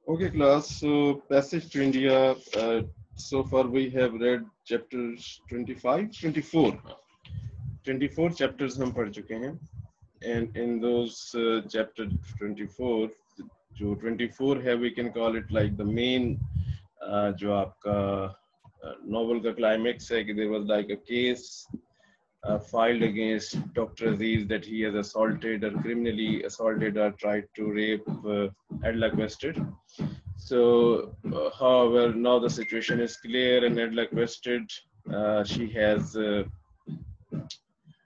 Okay, class. So, Passage to India. So far, we have read chapters 25, 24. 24 chapters हम पढ़ चुके हैं. And in those chapter 24, जो 24 है, we can call it like the main जो आपका novel का climax है कि there was like a case filed against Dr. Aziz that he has assaulted or criminally assaulted or tried to rape Adla Quested. So, however, now the situation is clear and Adla Quested, she has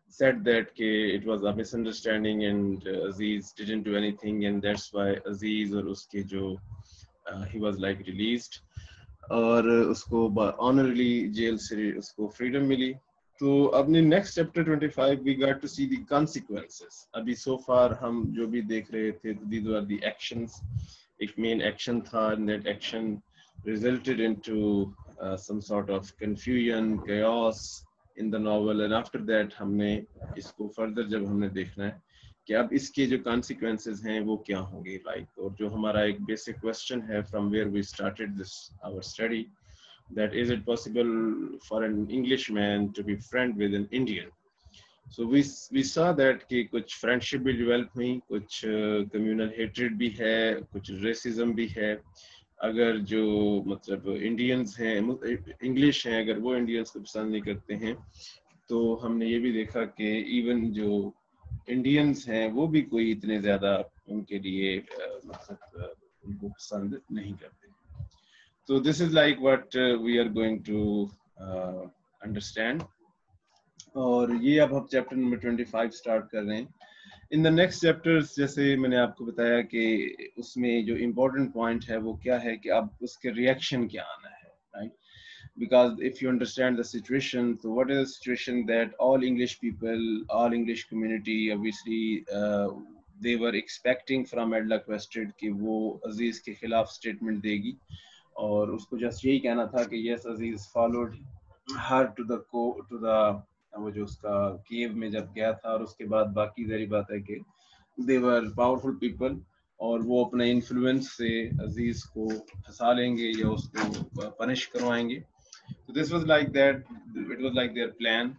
said that it was a misunderstanding and Aziz didn't do anything and that's why Aziz or uske jo, he was like released और उसको ऑनरली jail से उसको freedom मिली. तो अपने next chapter 25 we got to see the consequences. अभी so far हम जो भी देख रहे थे दीज वर द एक्शंस. एक मेन एक्शन था and that action resulted into some sort of confusion chaos in the novel and after that हमने इसको फर्दर जब हमने देखना है कि अब इसके जो कॉन्सिक्वेंसेस हैं वो क्या होंगे लाइक. और जो हमारा एक बेसिक क्वेश्चन है from where we started this our study, that is it possible for an Englishman to be friend with an Indian. So we saw that कि कुछ friendship भी develop हुई, कुछ communal hatred भी है, कुछ racism भी है. अगर जो मतलब Indians हैं, English हैं, अगर वो Indians को पसंद नहीं करते हैं तो हमने ये भी देखा कि even जो इंडियंस हैं वो भी कोई इतने ज्यादा उनके लिए मतलब उनको पसंद नहीं करते. So this is like what we are going to understand. और ये अब हम चैप्टर नंबर 25 स्टार्ट कर रहे हैं. इन द नेक्स्ट चैप्टर्स जैसे मैंने आपको बताया कि उसमें जो इम्पोर्टेंट पॉइंट है वो क्या है कि अब उसके रिएक्शन क्या आना है, right? Because if you understand the situation, so what is the situation that all English people, all English community, obviously they were expecting from Adla Quested कि वो अजीज के खिलाफ स्टेटमेंट देगी और उसको जस्ट यही कहना था कि yes Aziz followed her to the वो जो उसका केव में जब गया था और उसके बाद बाकी जरी बात है कि they were powerful people और वो अपने इन्फ्लुएंस से अजीज को फंसा लेंगे या उसको पनिश करवाएंगे. So this was like that, it was like their plan.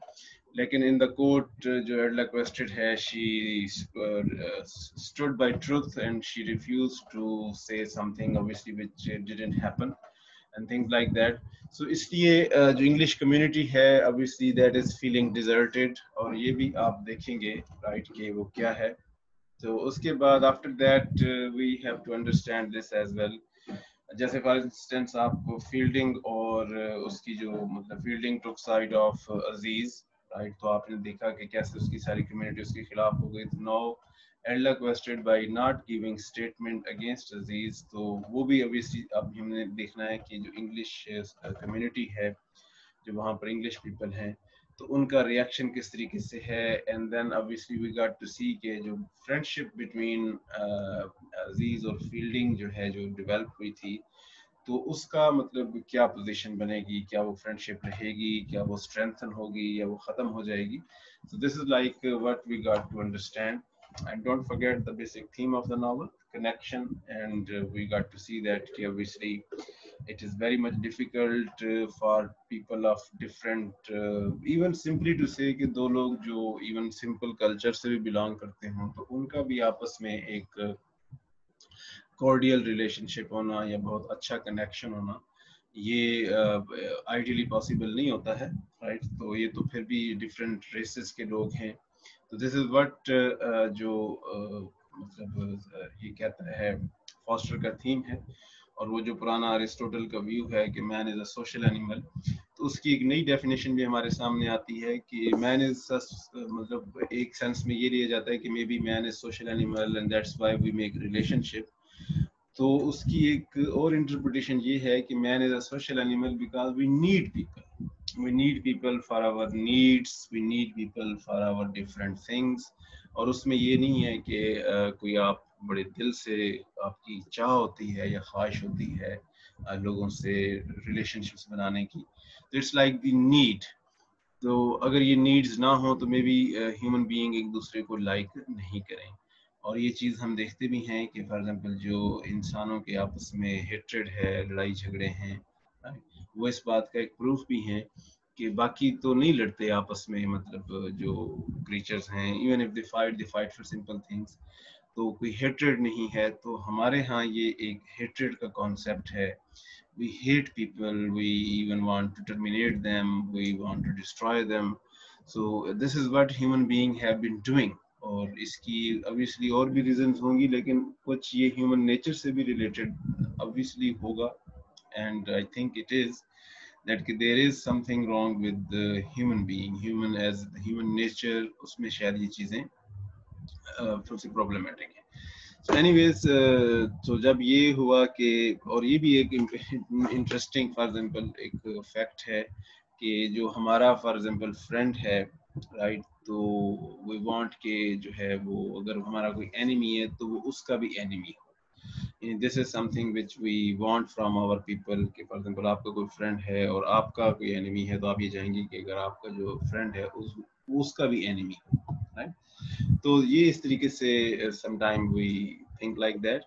लेकिन in the court जो Adla Quested है, she stood by truth and she refused to say something obviously which didn't happen and things like that. So इसलिए जो English community है obviously that is feeling deserted और ये भी आप देखेंगे right कि वो क्या है. तो उसके बाद after that we have to understand this as well. जैसे फॉर इंस्टेंस आपको फील्डिंग और उसकी जो मतलब fielding took side of Aziz, right? तो आपने देखा कि कैसे उसकी सारी कम्युनिटी उसके खिलाफ हो गई. Now Adla Quested by not giving statement against Aziz. तो वो भी obviously अब हमने देखना है कि जो इंग्लिश कम्युनिटी है, जो वहाँ पर इंग्लिश पीपल हैं, तो उनका रिएक्शन किस तरीके से है. And then obviously we got to see के जो फ्रेंडशिप बिटवीन अजीज और फील्डिंग जो है जो डेवलप हुई थी, तो उसका मतलब क्या पोजीशन बनेगी, क्या वो फ्रेंडशिप रहेगी, क्या वो स्ट्रेंथन होगी या वो खत्म हो जाएगी. So this is like what we got to understand. And don't forget the basic theme of the novel, connection, and we got to see that obviously it is very much difficult for people of different even simply to say कि दो लोग जो even simple culture से भी belong करते हों तो उनका भी आपस में एक cordial relationship होना या बहुत अच्छा connection होना, ये आइडियली पॉसिबल नहीं होता है, राइट? तो ये तो फिर भी डिफरेंट रेसेस के लोग हैं. तो दिस इज व्हाट जो मतलब ये कहता है फॉस्टर का थीम है. और वो जो पुराना अरिस्टोटल का व्यू है कि man is a social animal, तो उसकी एक नई डेफिनेशन भी हमारे सामने आती है कि मैन इज मतलब एक सेंस में ये लिया जाता है कि maybe man is social animal and that's why we make relationship. तो उसकी एक और इंटरप्रिटेशन ये है कि man is a social animal because we need people for our needs, we need people for our different things. और उसमें ये नहीं है कि कोई आप बड़े दिल से आपकी चाह होती है या ख्वाहिश होती है लोगों से रिलेशनशिप्स बनाने की. तो इट्स लाइक द नीड. तो अगर ये नीड्स ना हो तो मे बी ह्यूमन बीइंग एक दूसरे को लाइक नहीं करें. और ये चीज़ हम देखते भी हैं कि फॉर एग्जांपल जो इंसानों के आपस में हेट्रेड है, लड़ाई झगड़े हैं, वो इस बात का एक प्रूफ भी है कि बाकी तो नहीं लड़ते आपस में, मतलब जो क्रीचर्स हैं, even if they fight for simple things, तो कोई हेट्रेड नहीं है। तो हमारे यहाँ ये एक हेट्रेड का कॉन्सेप्ट है। We hate people, we even want to terminate them, we want to destroy them. So this is what human being have been doing. और इसकी obviously और भी reasons होंगी, लेकिन कुछ ये human nature से भी related obviously होगा, and I think it is that there is something wrong with the human being, human as the human nature, उसमें शायद ये चीजें थोड़ी सी problematic है। So anyways, तो जब ये हुआ कि, और ये भी एक इंटरेस्टिंग फॉर एग्जांपल एक फैक्ट है कि जो हमारा फॉर एग्जांपल फ्रेंड है, राइट, तो वी वांट के जो है वो अगर हमारा कोई एनिमी है तो वो उसका भी एनिमी हो। This is something which we want from our people कि फॉर एग्जांपल आपका कोई फ्रेंड है और आपका कोई एनिमी है, तो आप ये चाहेंगे कि अगर आपका जो फ्रेंड है उसका भी एनिमी हो, राइट। तो ये इस तरीके से sometime we think like that.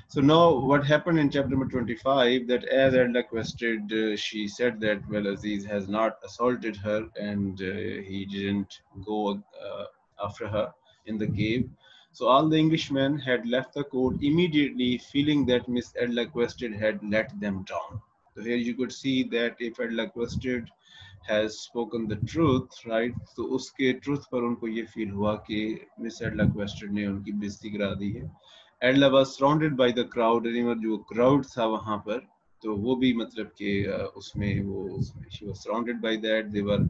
So now what happened in chapter number 25, that as Adla questioned, she said that, well, Aziz has not assaulted her and he didn't go after her in the cave. So all the Englishmen had left the court immediately, feeling that Miss Adla Quested had let them down. So here you could see that if Adla Quested has spoken the truth, right, तो उसके truth पर उनको ये feel हुआ कि Miss Adla Quested ने उनकी बेइज्जती करा दी है। Adla was surrounded by the crowd, और जो crowd था वहाँ पर, तो वो भी मतलब कि उसमें वो she was surrounded by that, they were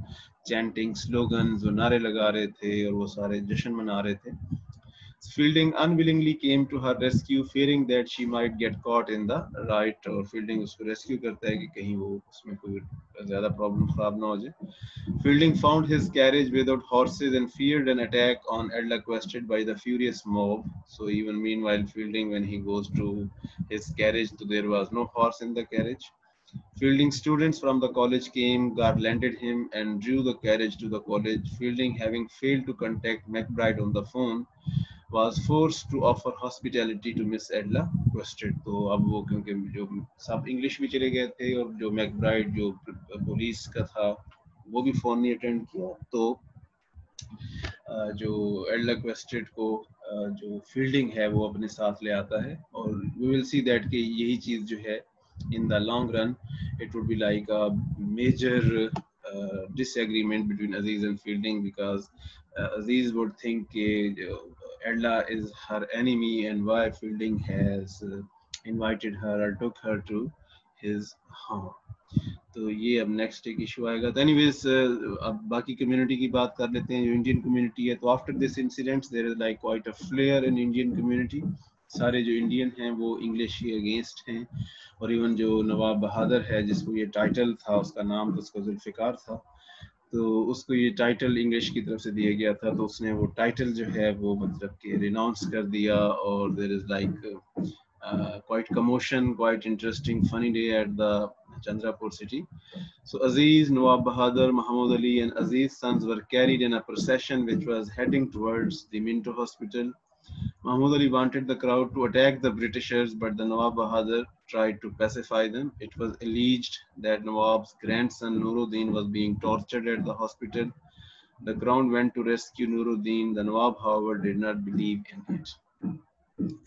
chanting slogans, वो नारे लगा रहे थे और वो सारे जश्न मना रहे थे। Fielding unwillingly came to her rescue, fearing that she might get caught in the riot. और Fielding उसको rescue करता है कि कहीं वो उसमें कोई ज़्यादा problem खराब ना हो जाए। Fielding found his carriage without horses and feared an attack on Adla Quested by the furious mob. So even meanwhile, Fielding, when he goes to his carriage, so there was no horse in the carriage. Fielding students from the college came, garlanded him, and drew the carriage to the college. Fielding, having failed to contact McBride on the phone, was forced to offer hospitality to Miss Adla Quested. तो अब वो क्योंकि जो सब English भी चले गए थे और जो मैकब्राइड जो पुलिस का था वो भी फोन नहीं अटेंड किया, तो जो एडला क्वेस्टेड को जो फील्डिंग है वो अपने साथ ले आता है। और वी विल सी दैट कि यही चीज जो है in the long run it would be like a major disagreement between Aziz and Fielding, because Aziz would think Adla is her enemy and why Fielding has invited her or took her to his home. तो ये अब next एक issue आएगा। तो anyways अब बाकी community की बात कर लेते हैं, जो इंडियन कम्युनिटी है। तो after this incident there is like quite a flare in Indian community. सारे जो इंडियन हैं वो इंग्लिश के अगेंस्ट हैं, और इवन जो नवाब बहादुर है जिसको ये टाइटल था, उसका नाम तो उसका जुल्फिकार था, तो उसको ये टाइटल इंग्लिश की तरफ से दिया गया था, तो उसने वो टाइटल जो है वो मतलब कि रिनाउंस कर दिया। और there is like quite commotion, quite interesting, funny day at the Chandrapur city. So Aziz, Nawab Bahadur, Muhammad Ali and Aziz sons were carried in a procession which was heading towards the Minto hospital. Mahmud Ali wanted the crowd to attack the Britishers, but the Nawab Bahadur tried to pacify them. It was alleged that Nawab's grandson Nuruddin was being tortured at the hospital. The crowd went to rescue Nuruddin. The Nawab, however, did not believe in it.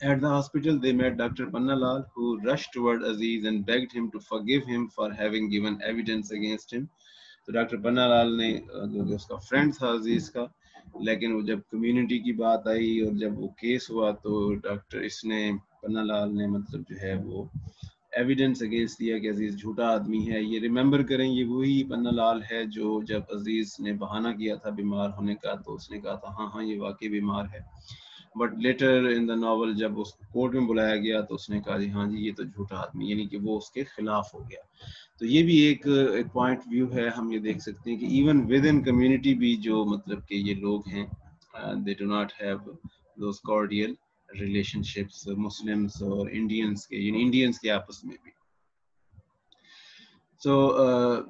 At the hospital, they met Dr. Pannalal, who rushed toward Aziz and begged him to forgive him for having given evidence against him. तो doctor Pannalal ने जो उसका friend था अजीज का, लेकिन वो जब community की बात आई और जब वो केस हुआ तो डॉक्टर इसने पन्नालाल ने मतलब जो है वो एविडेंस अगेंस्ट दिया कि अजीज झूठा आदमी है। ये रिमेंबर करें, ये वही पन्नालाल है जो जब अजीज ने बहाना किया था बीमार होने का, तो उसने कहा था हाँ हाँ ये वाकई बीमार है, but later in the novel जब उसको कोर्ट में बुलाया गया तो उसने कहा जी हाँ जी ये तो झूठा आदमी, यानी कि वो उसके खिलाफ हो गया। तो ये भी एक पॉइंट व्यू है। हम ये देख सकते हैं कि इवन विद इन कम्युनिटी भी जो मतलब कि ये लोग हैं, they do not have those cordial relationships, Muslims और इंडियंस के, यानी इंडियंस के आपस में भी। So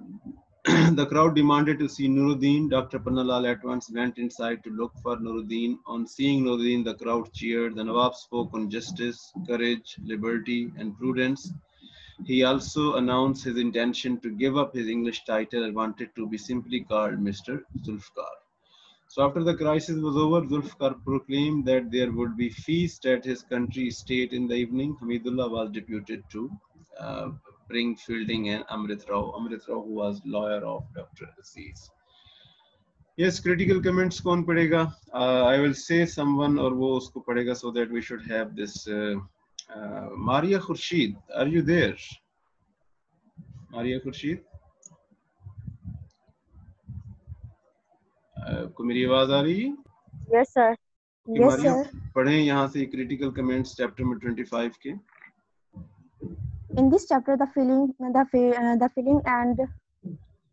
The crowd demanded to see Nuruddin. Dr. Pannalal at once went inside to look for Nuruddin. On seeing Nuruddin, the crowd cheered. The Nawab spoke on justice, courage, liberty, and prudence. He also announced his intention to give up his English title and wanted to be simply called Mr. Zulfikar. So after the crisis was over, Zulfikar proclaimed that there would be feast at his country estate in the evening. Hamidullah was deputed to uh, bring Fielding and Amrit Rao, who was lawyer of Dr. Aziz. Yes, critical comments कौन पढ़ेगा? I will say someone और वो उसको पढ़ेगा so that we should have this. Maria Khurshid, are you there? Maria Khurshid? को मेरी आवाज आ रही है? Yes, sir. Okay, Yes, Maria, sir. पढ़ें यहाँ से critical comments chapter number 25 के. In this chapter, the feeling and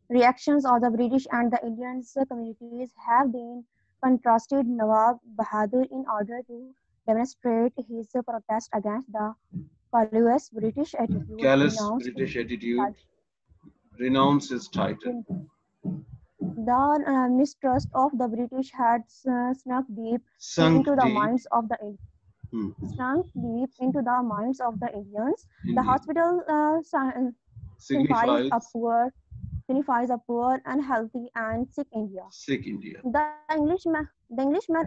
reactions of the British and the Indian communities have been contrasted. Nawab Bahadur, in order to demonstrate his protest against the callous British attitude, renounced his title. The mistrust of the British had sunk deep into the minds of the Indians. The hospital signifies a poor, unhealthy, and sick India. The Englishmen,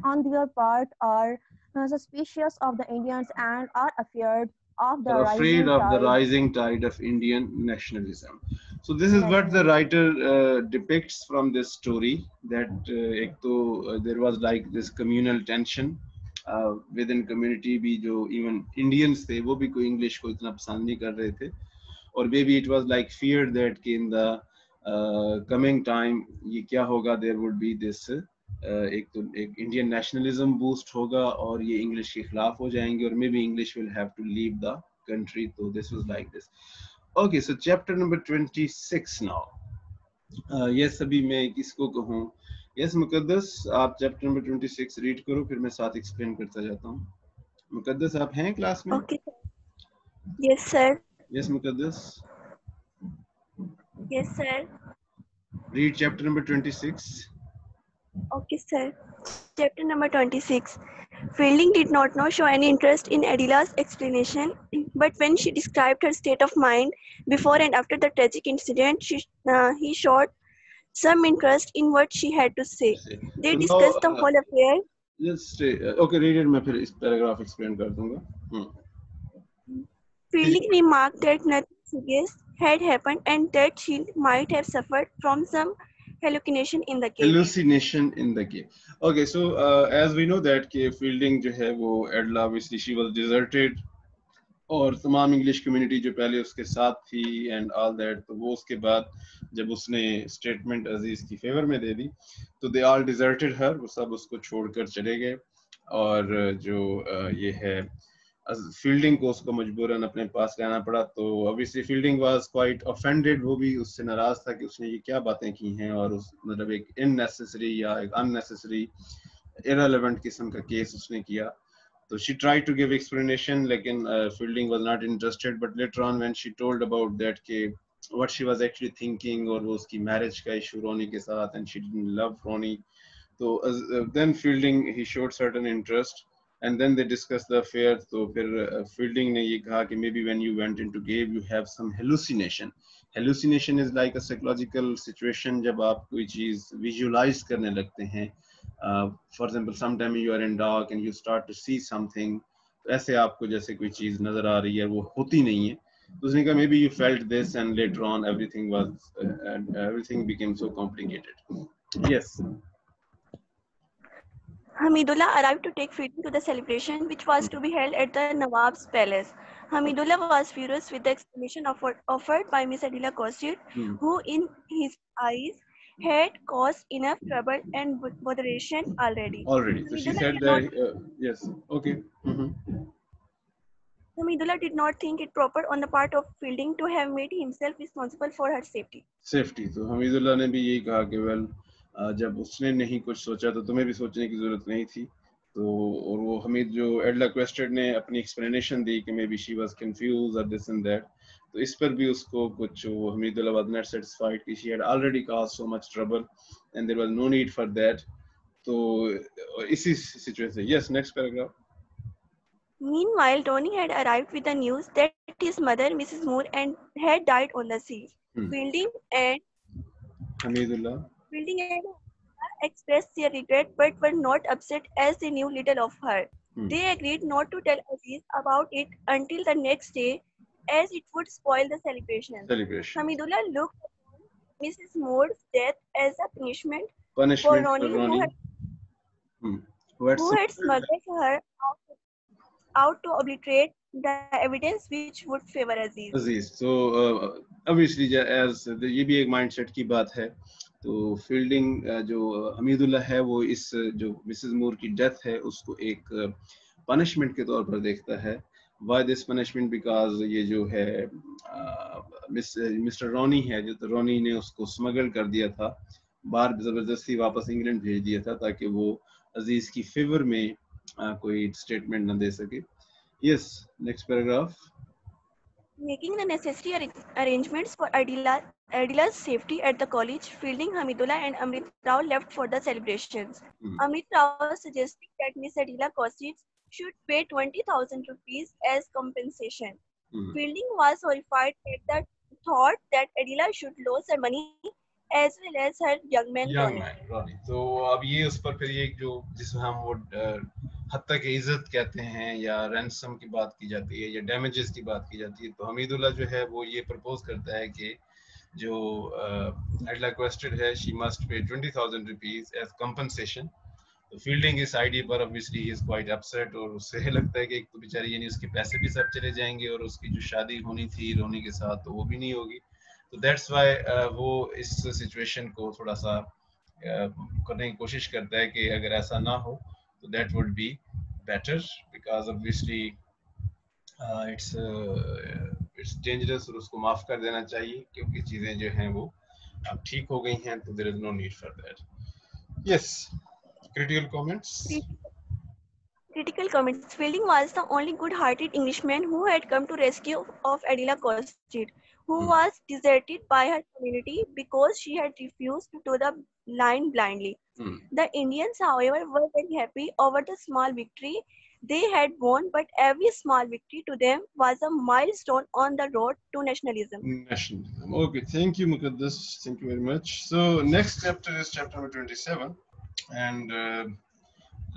on their part, are suspicious of the Indians and are afraid of the rising tide of Indian nationalism. So this is what the writer depicts from this story, that there was like this communal tension within community भी जो even Indians थे वो भी कोई English को इतना पसंद नहीं कर रहे थे, और maybe it was like feared that in the coming time ये क्या होगा, there would be this एक Indian nationalism boost होगा और ये English के खिलाफ हो जाएंगे और maybe English will have to leave the country. So this was like this. Okay, so chapter number 26 now. Yes, अभी मैं किसको कहूँ? Yes, मुकद्दस, आप chapter number 26 read करो, फिर मैं साथ explain करता जाता हूँ. मुकद्दस, आप हैं क्लास में? Okay. Yes, sir. Yes, मुकद्दस. Yes, sir. Read chapter number 26. Okay, sir. Chapter number 26. Fielding did not show any interest in Adila's explanation, but when she described her state of mind before and after the tragic incident, he showed some interest in what she had to say. They discussed the whole affair. Just okay, read it. मैं फिर इस paragraph explain कर दूँगा. Fielding remarked that nothing serious had happened and that she might have suffered from some hallucination in the cave. Okay, so as we know that Fielding जो है वो Adla, obviously she was deserted, और तमाम English community जो पहले उसके साथ थी and all that, तो वो उसके बाद जब उसने स्टेटमेंट अजीज की फेवर में दे दी तो they all deserted her, वो सब उसको छोड़कर चले गए, और जो ये है फील्डिंग को उसको मजबूरन अपने पास लाना पड़ा. तो obviously fielding was quite offended, वो भी उससे नाराज था कि उसने ये क्या बातें की हैं, और उस मतलब एक unnecessary या एक unnecessary irrelevant किस्म का केस उसने किया. So she tried to give explanation, लेकिन Fielding was not interested. But later on, when she told about that, what she was actually thinking, और वो उसकी marriage का issue रोनी के साथ, and she didn't love Ronnie, so then Fielding he showed certain interest, and then they discussed the affair. So फिर Fielding ने ये कहा कि maybe when you went into cave, you have some hallucination. Hallucination is like a psychological situation जब आप कोई चीज़ visualize करने लगते हैं. For example, sometime you are in dark and you start to see something. ऐसे आपको जैसे कोई चीज़ नजर आ रही है, वो होती नहीं है. तो उसने कहा maybe you felt this, and later on everything became so complicated. Yes. Hamidullah arrived to take Fielding to the celebration, which was to be held at the Nawab's palace. Hamidullah was furious with the explanation offered by Miss Adila Khurshid, who in his eyes had caused enough trouble and botheration already. So she said that, yes, okay. Hamidullah did not think it proper on the part of Fielding to have made himself responsible for her safety. तो Hamidullah ने भी यही कहा कि well, जब उसने नहीं कुछ सोचा तो तुम्हें भी सोचने की जरूरत नहीं थी. तो और वो हमीद जो Adila Khurshid ने अपनी explanation दी कि maybe she was confused or this and that. तो इस पर भी उसको कुछ वो हमीदुल्लाह was not satisfied कि she had already caused so much trouble and there was no need for that. तो इसी सिचुएशन से yes next paragraph. Meanwhile, Tony had arrived with the news that his mother, Mrs. Moore, had died on the sea. Fielding and Hamidullah expressed their regret but were not upset as they knew little of her. They agreed not to tell Aziz about it until the next day, as it would spoil the celebration. Hamidullah looked upon Mrs. Moore's death as a punishment for Ronnie, who had smuggled her out to obliterate the evidence which would favor Aziz. So obviously as ये भी एक mindset की बात है. तो fielding जो हमीदुल्लाह है वो इस जो मिसेस मूर की डेथ है उसको एक पनिशमेंट के तौर पर देखता है. Why this punishment? Because ये जो है मिस्टर रॉनी है, जो तो रॉनी ने उसको स्मगल कर दिया था, बाहर जबरदस्ती वापस इंग्लैंड भेज दिया था ताकि वो अजीज की फेवर में कोई स्टेटमेंट न दे सके. Yes, next paragraph. Making the necessary arrangements for Adila's safety at the college, Fielding, Hamidullah and Amrit Rao left for the celebrations. Amrit Rao suggested that Miss Adila Costage should pay 20,000 rupees as compensation. Fielding was horrified at the thought that Adila should lose her money as well as her young man Ronnie. तो अब ये उस पर फिर एक जो जिसमें हम वो हत्या की इज्जत कहते हैं या रैंसम की बात की जाती है या डैमेजेस की बात की जाती है. तो हमीदुल्लाह जो है वो ये प्रपोज करता है कि जो एडला क्वेस्टेड है she must pay 20,000 rupees as compensation. तो फील्डिंग इस आइडिया पर obviously he is quite upset और उससे लगता है कि एक तो बेचारी यानी उसके पैसे भी सब चले जाएंगे और उसकी जो शादी होनी थी रोनी के साथ तो वो भी नहीं होगी. तो दैट्स व्हाई वो इस सिचुएशन को थोड़ा सा करने की कोशिश करता है कि अगर ऐसा ना हो तो that would be better because obviously it's dangerous और उसको माफ कर देना चाहिए क्योंकि चीजें जो हैं वो अब ठीक हो गई हैं तो there is no need for that. Yes, critical comments. Critical comments. Fielding was the only good-hearted Englishman who had come to rescue of Adila Costed, who was deserted by her community because she had refused to toe the line blindly. The Indians, however, were very happy over the small victory they had won, but every small victory to them was a milestone on the road to nationalism. Okay, thank you, Muqaddas. Thank you very much. So next chapter is chapter number 27, and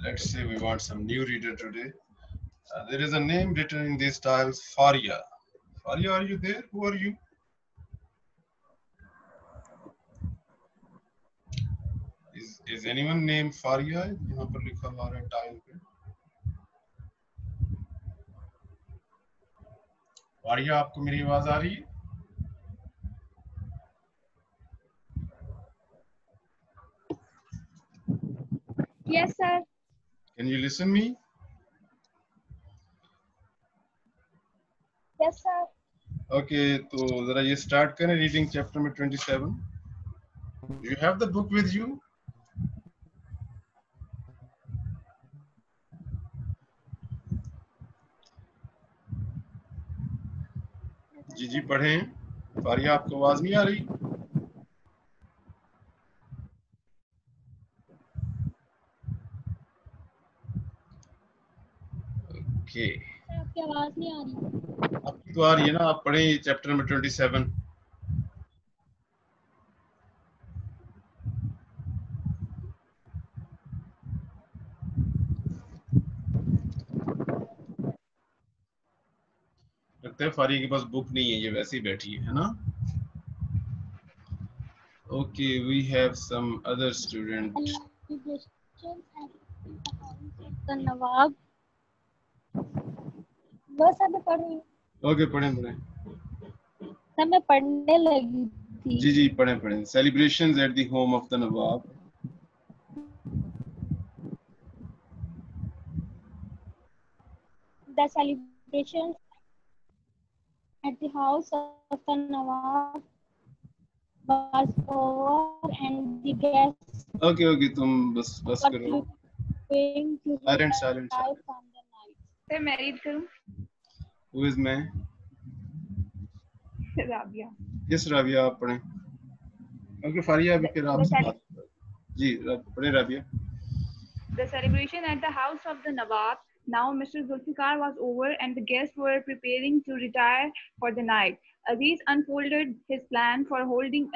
let's say we want some new reader today. There is a name written in these tiles, Faria. Faria, are you there? Who are you? Is anyone named Faria? यहाँ पर लिखा हुआ है tile पे. फारिया, आपको मेरी आवाज आ रही है? Yes, sir. Can you listen me? Yes, sir. Okay, तो जरा ये start करें reading chapter number 27. Do you have the book with you? जी पढ़ें. फारिया, आपको आवाज नहीं आ रही? Okay. आपकी आवाज नहीं आ रही. आपकी तो आ रही है ना. आप पढ़ें चैप्टर नंबर 27. लगता है फारिया के पास बुक नहीं है, ये वैसे ही बैठी है ना. Okay, we have some other student. नवाब बस अब पढ़ रही हूँ. Okay, पढ़ें. सब मैं पढ़ने लगी थी. जी पढ़ें. Celebrations at the home of the Nawab. The celebrations at the house of the Nawab was over and the guests. Okay, तुम बस करो. Silent. मैं read करूँ. Who is मैं? Rabia. Yes, Rabia, आप पढ़ें. Okay, Faria, अभी फिर आपसे बात. जी, पढ़ें Rabia. The celebration at the house of the Nawab, now Mr. Zulfikar, was over and the guests were preparing to retire for the night. Aziz unfolded his plan for holding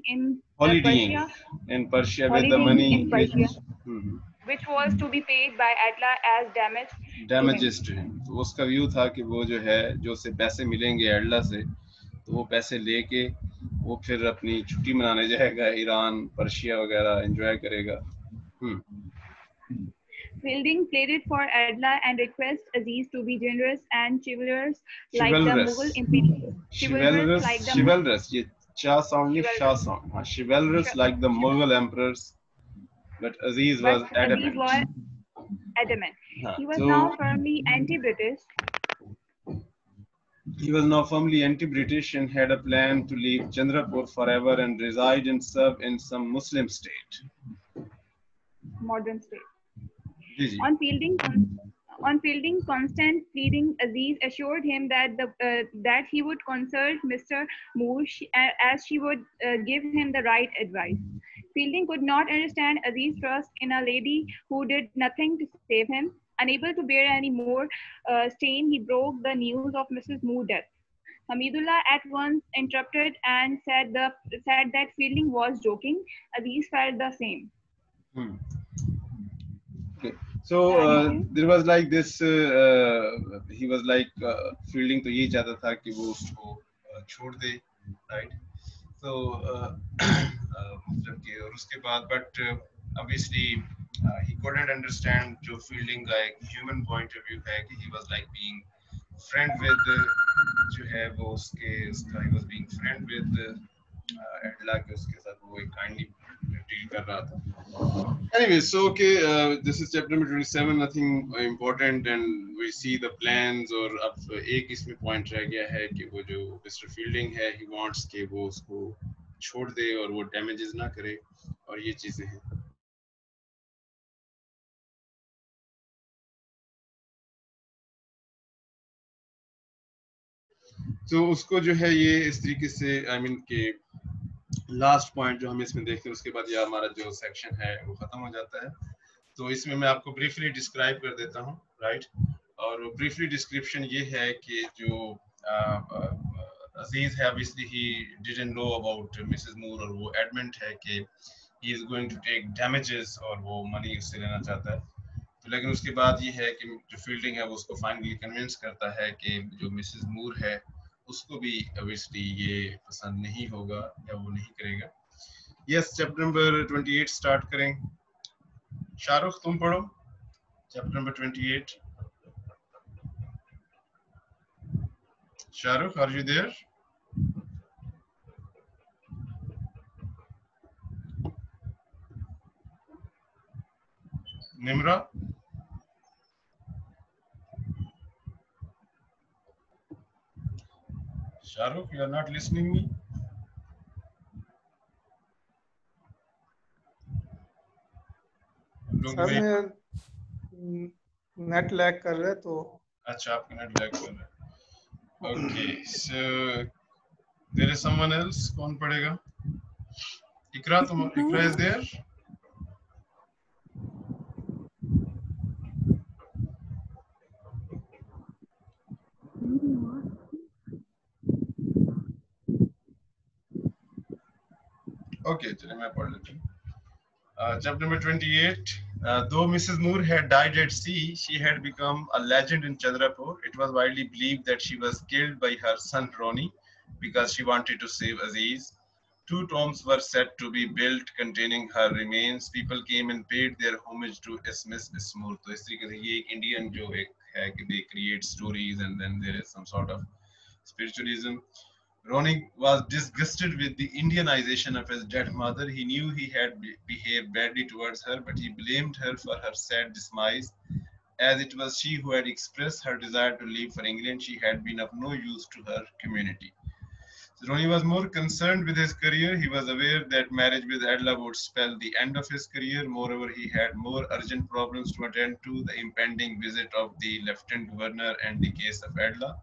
in Holidaying Persia, in Persia with the holidaying money in Persia, which was to which be paid by Adla as damage to him. damages to him. तो उसका view था कि वो जो है जो उसे पैसे मिलेंगे एडला से तो वो पैसे लेके वो फिर अपनी छुट्टी मनाने जाएगा ईरान पर्शिया वगैरह एंजॉय करेगा. Fielding pleaded for Adla and requested Aziz to be generous and chivalrous like the Mughal emperor. Chivalrous, ये cha sound नहीं sha sound. हाँ, chivalrous like the Mughal emperors, but Aziz was adamant. He was now firmly anti-British. He was now firmly anti-British and had a plan to leave Chandrapur forever and reside and serve in some Muslim state. Modern state. On Fielding constant pleading, Aziz assured him that he would consult Mr. Moore as she would give him the right advice. Fielding could not understand Aziz's trust in a lady who did nothing to save him. Unable to bear any more strain, he broke the news of Mrs. Moore's death. Hamidullah at once interrupted and said that Fielding was joking. Aziz felt the same. Okay. So there was like this. He was like Fielding तो ये चाहता था कि वो उसको छोड़ दे, right? So मतलब कि और उसके बाद, but obviously he couldn't understand जो Fielding का एक human point of view है कि he was like being friend with जो है वो उसका he was being friend with Adla के उसके साथ वो एक kindly deal कर रहा था. Anyway, so okay, this is chapter number 27, nothing important, and we see the plans. और अब एक इसमें point रह गया है कि वो जो Mr. Fielding है, he wants कि वो उसको छोड़ दे और वो damages ना करे और ये चीजें हैं. तो उसको जो है ये इस तरीके से I mean कि लास्ट पॉइंट जो हम इसमें देखते हैं उसके बाद ये हमारा जो सेक्शन है वो खत्म हो जाता है. तो इसमें मैं आपको ब्रीफली डिस्क्राइब कर देता हूँ, राइट? और ब्रीफली डिस्क्रिप्शन ये है कि जो अजीज है, obviously he didn't know about Mrs. Moore और वो एडमेंट है कि he is going to take damages और वो मनी उससे लेना चाहता है. तो लेकिन उसके बाद ये है कि जो फील्डिंग है वो उसको फाइनली कन्विंस करता है कि जो मिसेस मूर है उसको भी obviously ये पसंद नहीं होगा या वो नहीं करेगा. यस, चैप्टर नंबर 28 स्टार्ट करें. शाहरुख तुम पढ़ो chapter number 28. Shahrukh, are you there? Nimra? Shahrukh, you are not listening me? Sir मैं नेट लैग कर रहा है तो. अच्छा, आपका नेट लैग कर रहा है. Okay, so there is someone else. कौन पढ़ेगा? इकरा is there? Okay, चलिए मैं पढ़ लेता हूँ. Chapter number 28. Though Mrs. Moore had died at sea, she had become a legend in Chandrapur. It was widely believed that she was killed by her son Ronnie because she wanted to save Aziz. 2 tombs were set to be built containing her remains. People came and paid their homage to Mrs. Moore. तो इस तरीके से ये एक Indian जो एक है कि they create stories and then there is some sort of spiritualism. Ronnie was disgusted with the Indianization of his dead mother. He knew he had behaved badly towards her, but he blamed her for her sad demise. As it was she who had expressed her desire to leave for England, she had been of no use to her community. So Ronnie was more concerned with his career. He was aware that marriage with Adla would spell the end of his career. Moreover, he had more urgent problems to attend to: the impending visit of the Lieutenant Governor and the case of Adla.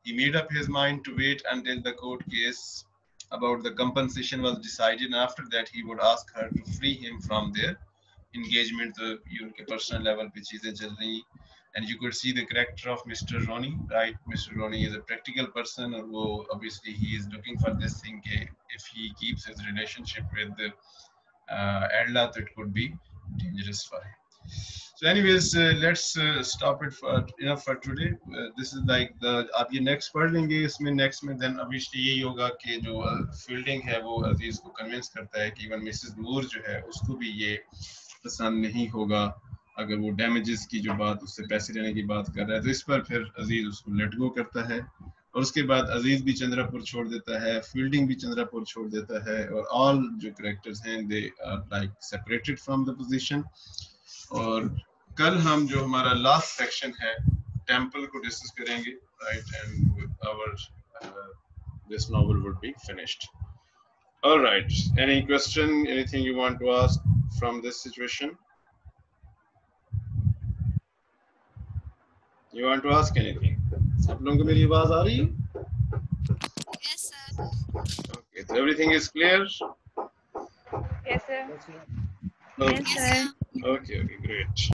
He made up his mind to wait until the court case about the compensation was decided, and after that he would ask her to free him from their engagement. तो उनके personal level पे चीजें चल रही, and you could see the character of Mr. Ronnie, right? Mr. Ronnie is a practical person, और वो obviously he is looking for this thing कि if he keeps his relationship with Adla, it could be dangerous for him. So anyways, let's stop it for enough for today. This is like the आप ये next पढ़ लेंगे, इसमें next में then obviously यही होगा कि जो Fielding है वो अजीज को convince करता है कि even Mrs. Moore जो है उसको भी ये पसंद नहीं होगा अगर वो damages की जो बात उससे पैसे लेने की बात कर रहा है, तो इस पर फिर अजीज उसको let go करता है और उसके बाद अजीज भी चंद्रापुर छोड़ देता है, Fielding भी चंद्रापुर छोड़ देता है और all जो characters हैं they are like separated from the position. और कल हम जो हमारा लास्ट सेक्शन है टेम्पल को डिस्कस करेंगे, right, and our this novel would be finished. Alright, any question, anything you want to ask from this situation? You want to ask anything? आप लोगों को मेरी आवाज आ रही है? Yes, sir. Okay, so everything is clear? Yes, sir. Okay. Yes, sir. Okay, great.